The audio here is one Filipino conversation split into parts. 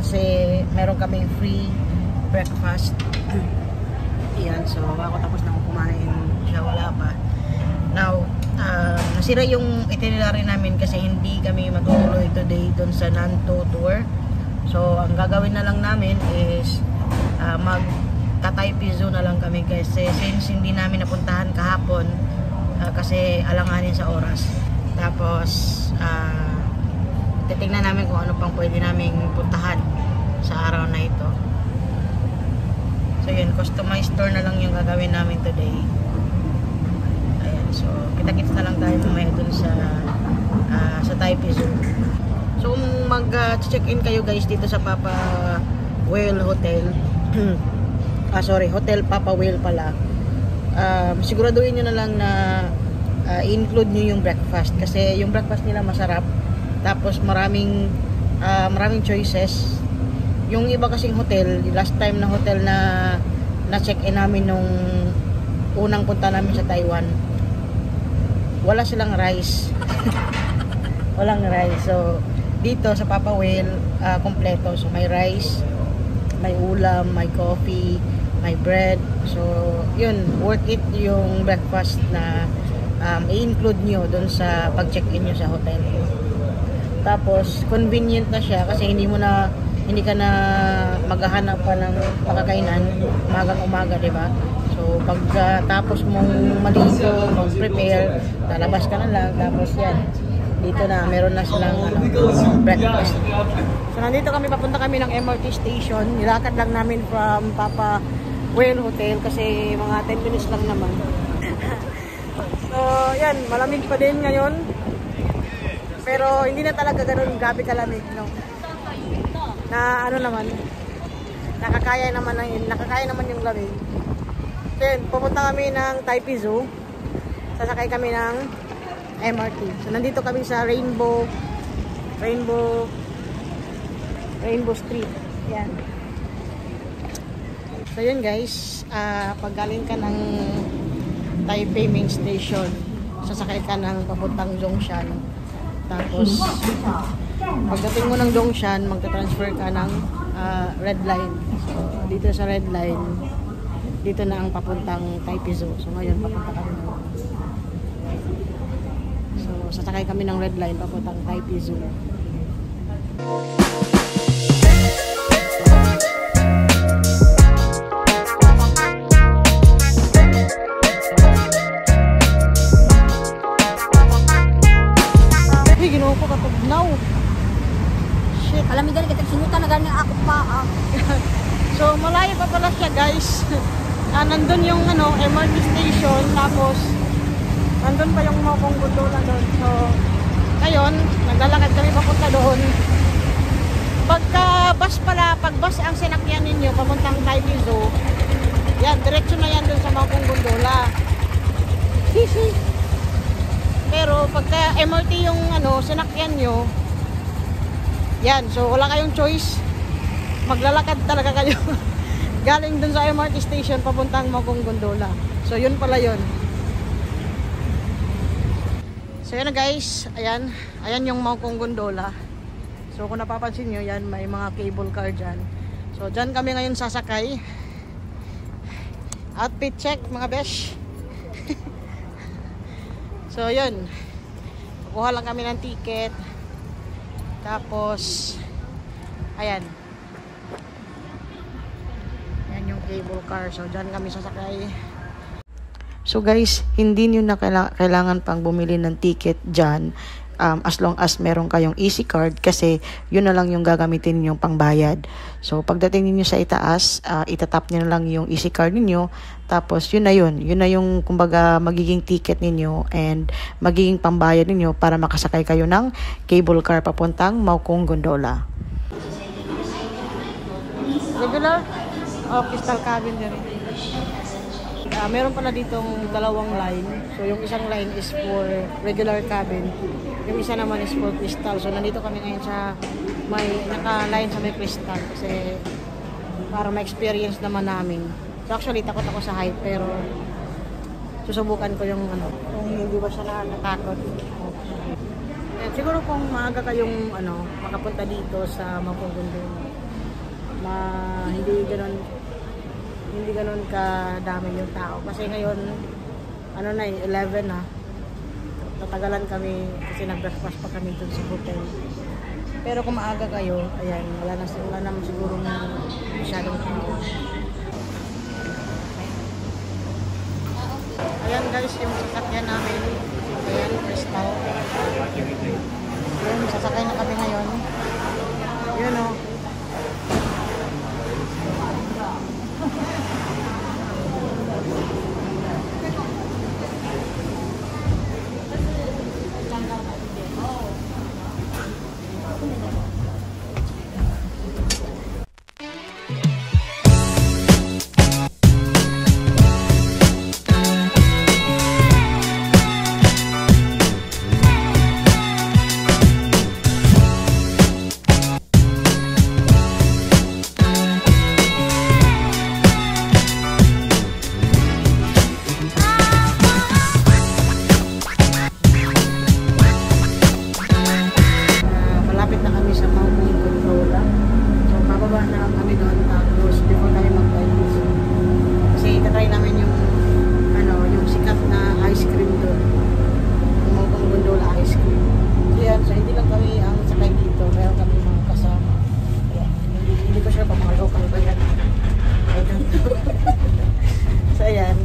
kasi meron kaming free breakfast. Yan, so ako tapos na kumain, siya wala pa. Now, nasira yung itinerary namin kasi hindi kami matutuloy today doon sa Nanto tour. So ang gagawin na lang namin is mag-Tatay Piso na lang kami kasi since hindi namin napuntahan kahapon kasi alanganin sa oras. Tapos titignan namin kung ano pang pwede naming puntahan sa araw na ito. So yun, customized tour na lang yung gagawin namin today. Ayan, so kita-kits na lang tayo mamaya dun sa Taipei Zoo. So kung mag-check-in kayo guys dito sa Papa Whale Hotel sorry, Hotel Papa Whale pala, siguraduhin nyo na lang na i-include nyo yung breakfast kasi yung breakfast nila masarap, tapos maraming choices. Yung iba kasing hotel, last time na hotel na check-in namin nung unang punta namin sa Taiwan, wala silang rice. Walang rice. So dito sa Papa Whale, kompleto. So may rice, may ulam, may coffee, may bread. So yun, worth it yung breakfast na i-include nyo dun sa pag-check-in nyo sa hotel. Tapos convenient na siya kasi hindi ka na maghahanap pa ng makakainan umagang-umaga, di ba? So pag tapos mong maligo, mag-prepare, lalabas ka na lang, tapos yan, dito na meron na silang breakfast. So nandito kami, papunta kami ng MRT station. Nilakad lang namin from Papa Whale Hotel kasi mga 10 minutes lang naman. So yan, malamig pa din ngayon. Pero hindi na talaga ganoon grabe kalamig, no? Na ano naman, nakakaya naman yung lamig. Then pupunta kami ng Taipei Zoo, sasakay kami ng MRT. So nandito kami sa Rainbow Street. Yan. So yun guys, pag galing ka ng Taipei Main Station, sasakay ka ng papuntang Zhongshan. Tapos pagdating mo ng Zhongshan, magta-transfer ka ng Red Line. So dito sa Red Line, dito na ang papuntang Taipei Zoo. So ngayon papunta kami. So sasakay kami ng Red Line papuntang Taipei Zoo. Ginawa ko katugnaw. Shit. Alam mo gani, sinutan na gani ako pa. So malayo pa pala siya guys. Nandun yung MRT station, tapos nandun pa yung Mokong Gondola doon. So ngayon, naglalakad kami papunta doon. Pagka pag bus ang sinakyan ninyo papuntang Taipei Zoo, yan, direksyon na yan doon sa Mokong Gondola. Pero pagka MRT yung sinakyan nyo, yan, so wala kayong choice, maglalakad talaga kayo galing dun sa MRT station papuntang Mokong Gondola. So yun pala yun. So yun na guys, ayan yung Mokong Gondola. So kung napapansin nyo, yan, may mga cable car dyan. So dyan kami ngayon sasakay. Outfit check mga besh. So yun, kukuha lang kami ng ticket, tapos ayan yung cable car. So dyan kami sasakay. So guys, hindi nyo na kailangan pang bumili ng ticket dyan, as long as meron kayong easy card, kasi yun na lang yung gagamitin ninyong pangbayad. So pagdating niyo sa itaas, itatap niyo na lang yung easy card niyo, tapos yun na yung kumbaga magiging ticket ninyo and magiging pambayad ninyo para makasakay kayo ng cable car papuntang Mokong Gondola. Regular? Crystal cabin din. Meron pala ditong dalawang line. So yung isang line is for regular cabin, yung isa naman is for crystal. So nandito kami ngayon sa may naka-line sa may crystal kasi para ma-experience naman namin. So actually takot ako sa height, pero susubukan ko yung kung hindi ba siya nakatakot. Siguro kung maaga kayong makapunta dito sa Mokong Gondola, hindi ganun kadami yung tao. Kasi ngayon, ano na 11 na. Tatagalan kami kasi nag-breakfast pa kami dun sa hotel. Pero kung maaga kayo, ayan, wala naman siguro masyadong tao. Ayan guys, yung sasakyan namin. Ayan, Crystal. Ayan, sasakay na kami ngayon. Yun o. Malapit na kami sa Maupong Gondola. So, bababa na kami doon tapos before kami mag-dive. Kasi itatry namin yung yung sikat na ice cream doon. Yung Maupong Gondola ice cream. So, yan. So, hindi lang kami ang sakay dito. Meron kami mga kasama. Ayan. Hindi ko sure pa mga local ba yan. I don't know. So, ayan.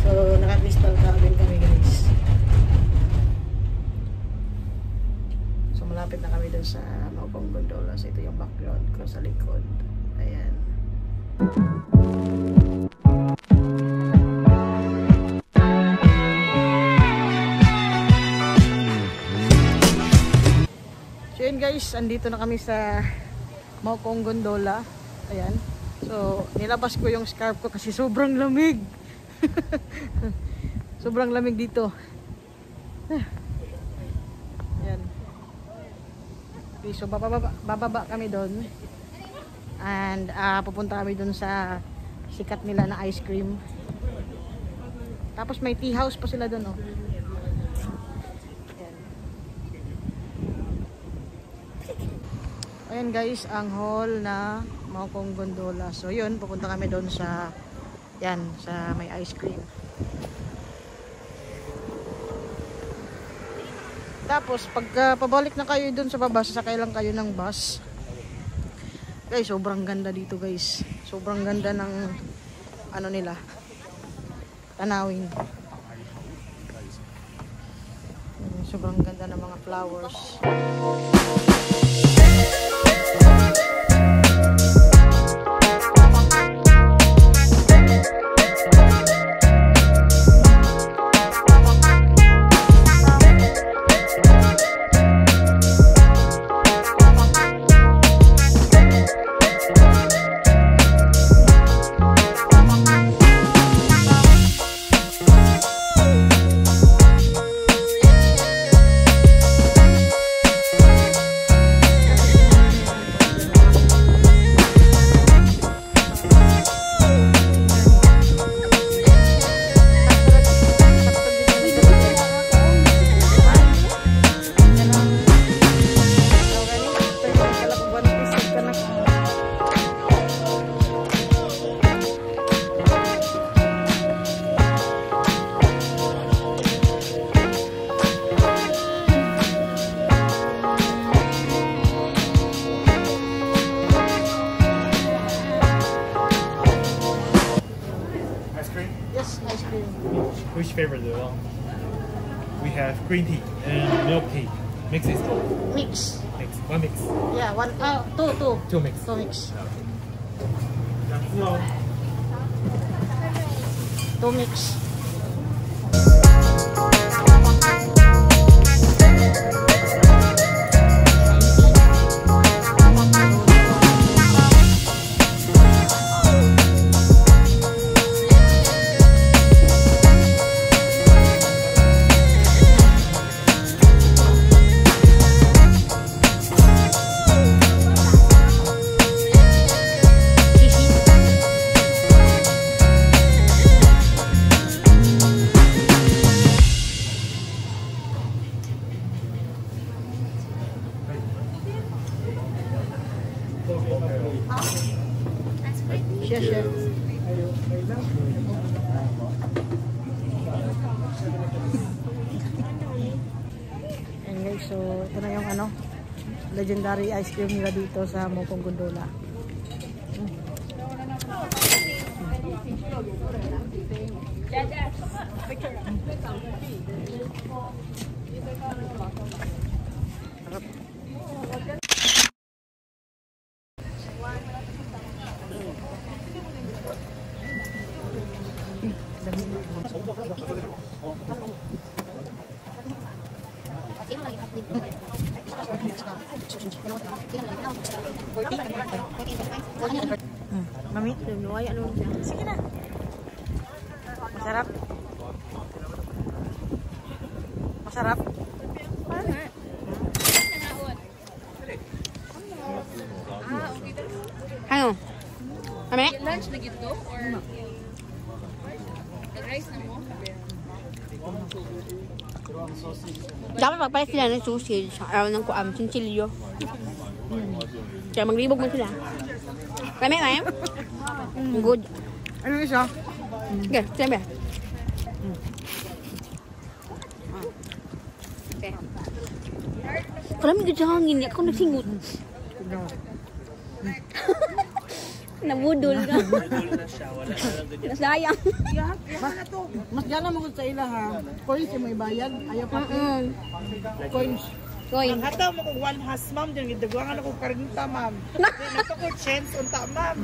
So, naka-crystal cabin kami guys. Malapit na kami dun sa Maupong Gondola. So, ito yung background ko sa likod. Ayan. So, yun guys. Andito na kami sa Maupong Gondola. Ayan. So, nilabas ko yung scarf ko kasi sobrang lamig. Sobrang lamig dito. Ayan. So bababa kami doon and pupunta kami doon sa sikat nila na ice cream. Tapos may tea house pa sila doon oh. Ayan guys, ang hall na Maupong Gondola. So yun, pupunta kami doon sa sa may ice cream. Tapos, pag pabalik na kayo dun sa baba, sasakay lang kayo ng bus. Guys, sobrang ganda dito guys. Sobrang ganda ng nila. Tanawin. Sobrang ganda ng mga flowers. Which flavor do you want? We have green tea and milk tea. Mix is good. Mix. Mix. One mix. Yeah, two. Two mix. Two mix. No. Two mix. Sure. And guys, so ito na yung ano, legendary ice cream nila dito sa Mokong Gondola. Mami? Sige na. Masarap? Masarap? Ano? Kami? Lunch na gito or rice na mo? Dapat magpalit sila ng sausage. Araw ng kuam, chinchillo. Kaya maglibog mo sila. Kami, kaya? Good. Ano isa? Okay, siyempre. Kalamig ka sa hangin. Ako nagsingot. Nabudol ka. Nasayang. Mas gana mo sa ila ha. Coins yung may bayad. Ayaw pa. Coins. Coin. Hataw mo kung one has, ma'am. Diyan, gidagwangan ako karinta, ma'am. Nato ko chance unta, ma'am.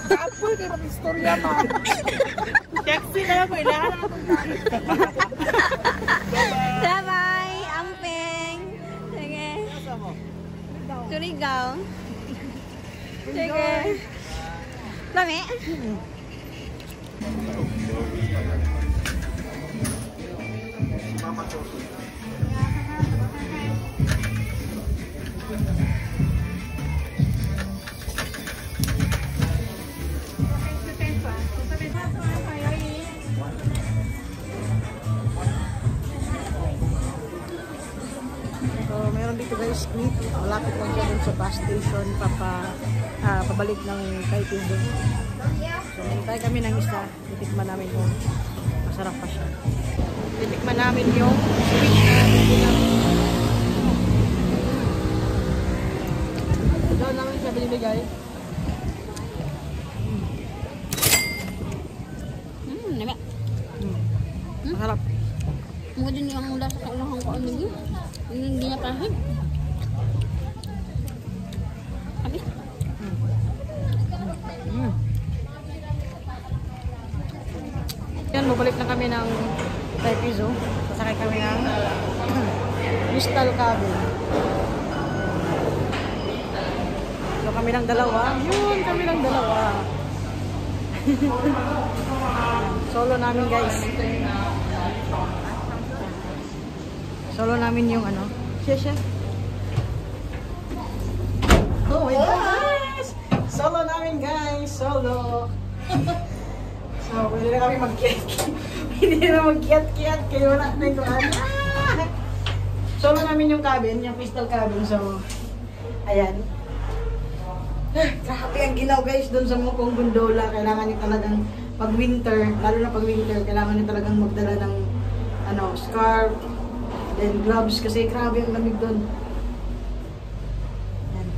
Kapoy kayo mag-istorya, ma'am. Taxi na lang ko, ilahan ako. Bye-bye, Ampeng. Sige. Surigao. Sige. Lami. So, meron dito guys, meet. Malapit lang siya dun sa bus station. Pabalik ng Taipei doon. So, hintay kami ng isda. Titikman namin kung masarap pa siya. Titikman namin yung sweet na bilang. Doon namin siya binibigay. Nami. Masarap. Mo din yung mula sa kaulahang ko ano yun. Hindi niya pahit. Habis. Yan, mabalik na kami ng Taipei Zoo. Sasakay kami ng Crystal Cabin. So kami lang dalawa. Yun, kami lang dalawa. Solo namin guys. Solo namin yung ano. Siya. Oh my gosh! Solo namin guys. Solo. So, hindi na kami mag-kiat. Hindi na mag-kiat-kiat. Kayo na yung Solo namin yung cabin, yung crystal cabin. So, ayan. Grabe ang ginaw guys doon sa Mokong Gondola. Kailangan nyo talagang pag winter, lalo na pag winter, kailangan nyo talagang magdala ng scarf, then gloves kasi grabe ang lamig doon. Ayan.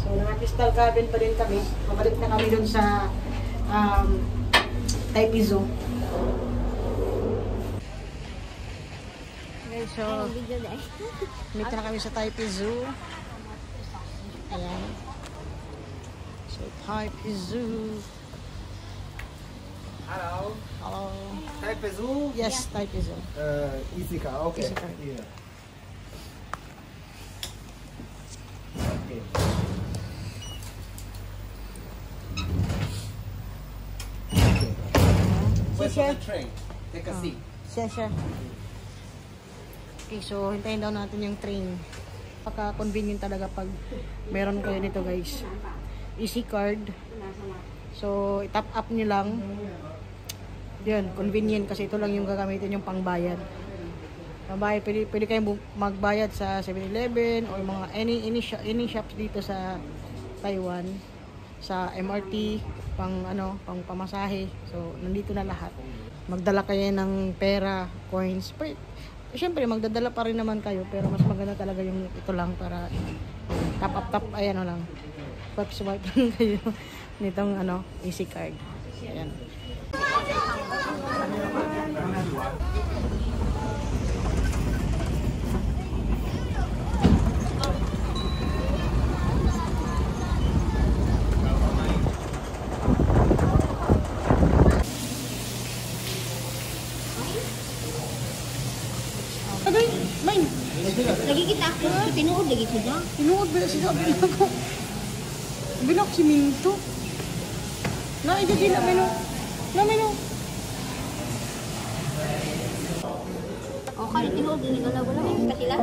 So, naka-crystal cabin pa rin kami. Pabalik na kami doon sa Taipei Zoo. Okay, so meet na kami sa Taipei Zoo. Ayan. So, Taipei Zoo. Hello. Hello. Taipei Zoo? Yes, Taipei Zoo. Easy car. Okay. Easy car. Yeah. Okay. Wait for the train. Take a seat. Siya. Okay, so hintayin daw natin yung train. Pagka-convenient talaga pag meron kayo nito guys. Easy card. So, itap up nyo lang. Yun, convenient kasi ito lang yung gagamitin yung pangbayad. Pangbayad, pwede kayong magbayad sa 7-Eleven or mga any shops dito sa Taiwan. Sa MRT. pang pamasahe. So, nandito na lahat. Magdala kayo ng pera, coins. Siyempre, magdadala pa rin naman kayo, pero mas maganda talaga yung ito lang para tap, ayan lang. Swipe lang kayo nitong easy card. Ayan. Lagi kita ako, tinuod lagi ko dyan. Tinuod ba siya? Binak si Minto. Naigagila, menu. O, kaya tinuod din ikaw na wala. Kasila?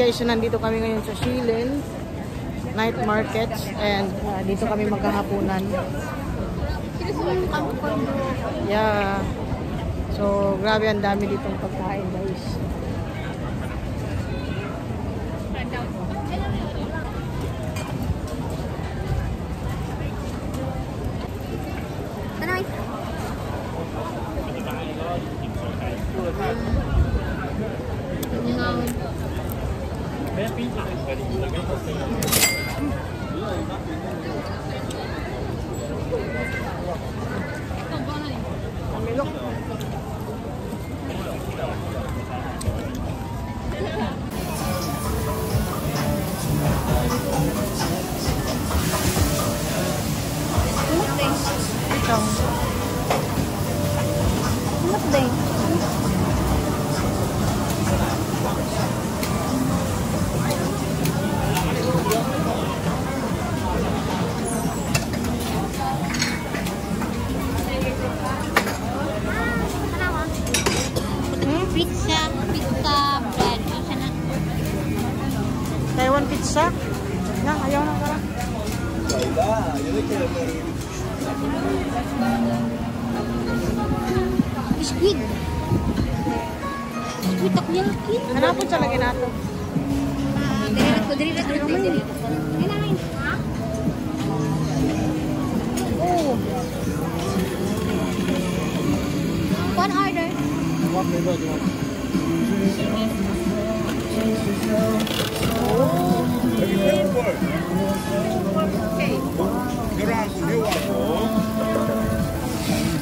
guys, so nandito kami ngayon sa Shilin Night Markets and dito kami maghahapunan. Yeah. So, grabe ang dami ditong pagkain guys. Na, ayaw na tara. Squid. Squid tak yakin. Hanapon siya lagi nato. Diri na. Oh. One order.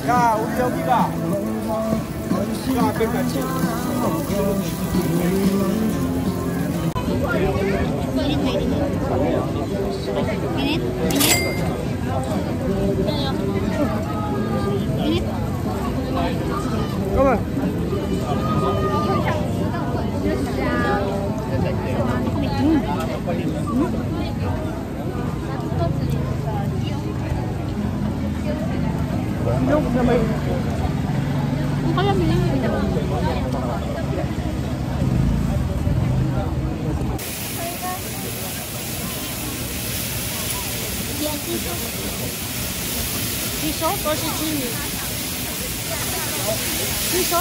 야, 우리 여기가. 그 앞에 같이. Piso or si chili? Piso?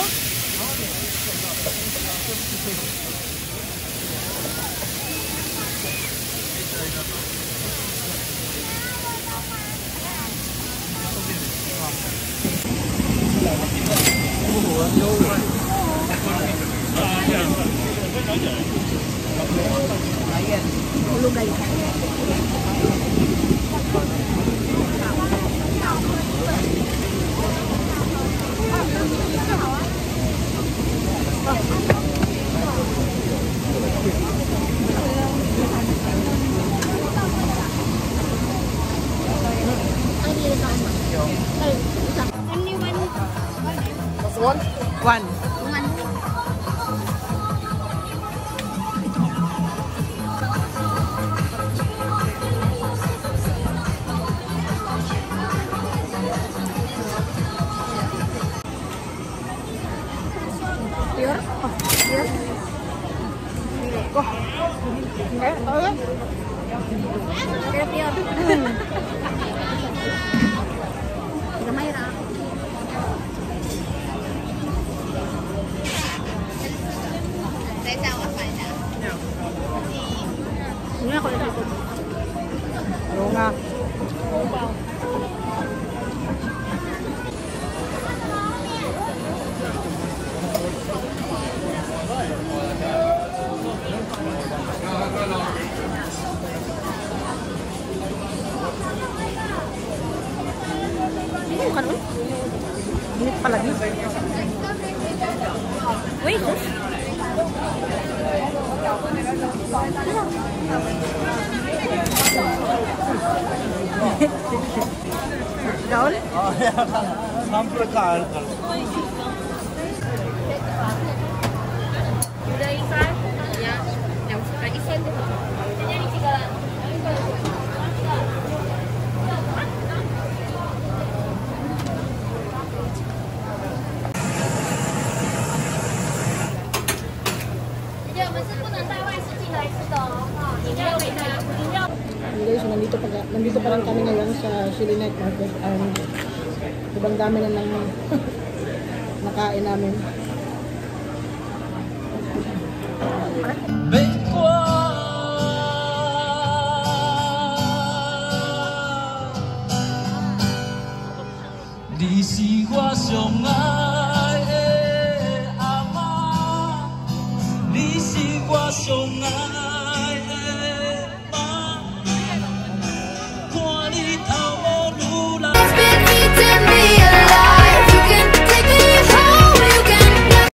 Ulugay. One. Pure? Oh, pure. Pure, pure. Gamay ra. Ini ako na dito. Oo nga. Bukan, uy. Init pa lagi. Wait, sus. Daon? 한 प्रकार Udah ikan? Ya. Yang suka ikan tuh. Jadi jika Guys, so nandito pa lang kami ngayon sa Chili Night Market and ibang dami na ng nakain namin. Baby.